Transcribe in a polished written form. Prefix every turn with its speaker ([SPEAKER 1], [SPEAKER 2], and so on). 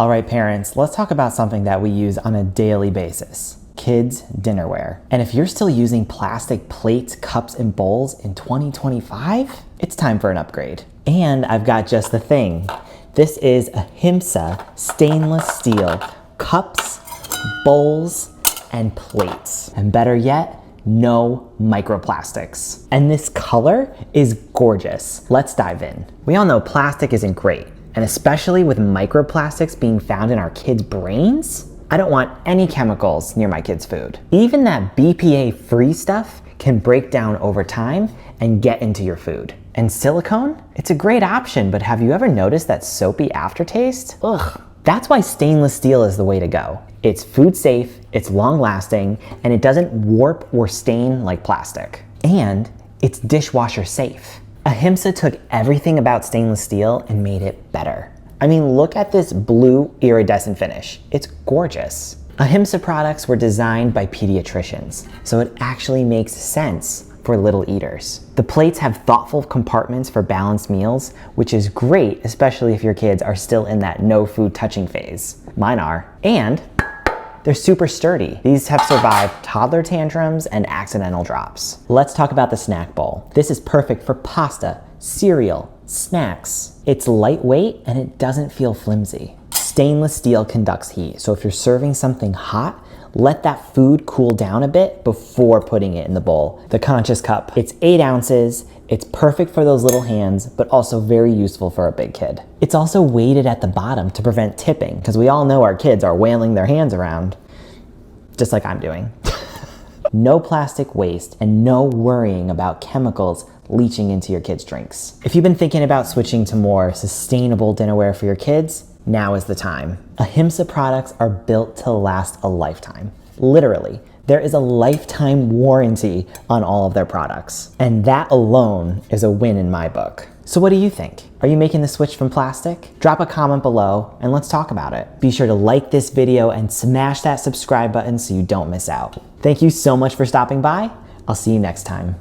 [SPEAKER 1] All right, parents, let's talk about something that we use on a daily basis. Kids' dinnerware. And if you're still using plastic plates, cups, and bowls in 2025, it's time for an upgrade. And I've got just the thing. This is Ahimsa stainless steel cups, bowls, and plates. And better yet, no microplastics. And this color is gorgeous. Let's dive in. We all know plastic isn't great, and especially with microplastics being found in our kids' brains, I don't want any chemicals near my kids' food. Even that BPA-free stuff can break down over time and get into your food. And silicone? It's a great option, but have you ever noticed that soapy aftertaste? Ugh. That's why stainless steel is the way to go. It's food safe, it's long lasting, and it doesn't warp or stain like plastic. And it's dishwasher safe. Ahimsa took everything about stainless steel and made it better. I mean, look at this blue iridescent finish. It's gorgeous. Ahimsa products were designed by pediatricians, so it actually makes sense for little eaters. The plates have thoughtful compartments for balanced meals, which is great, especially if your kids are still in that no food touching phase. Mine are. And they're super sturdy. These have survived toddler tantrums and accidental drops. Let's talk about the snack bowl. This is perfect for pasta, cereal, snacks. It's lightweight and it doesn't feel flimsy. Stainless steel conducts heat, so if you're serving something hot, let that food cool down a bit before putting it in the bowl. The conscious cup. It's 8 ounces. It's perfect for those little hands, but also very useful for a big kid. It's also weighted at the bottom to prevent tipping, because we all know our kids are wailing their hands around, just like I'm doing. No plastic waste and no worrying about chemicals leaching into your kids' drinks. If you've been thinking about switching to more sustainable dinnerware for your kids, now is the time. Ahimsa products are built to last a lifetime. Literally, there is a lifetime warranty on all of their products. And that alone is a win in my book. So what do you think? Are you making the switch from plastic? Drop a comment below and let's talk about it. Be sure to like this video and smash that subscribe button so you don't miss out. Thank you so much for stopping by. I'll see you next time.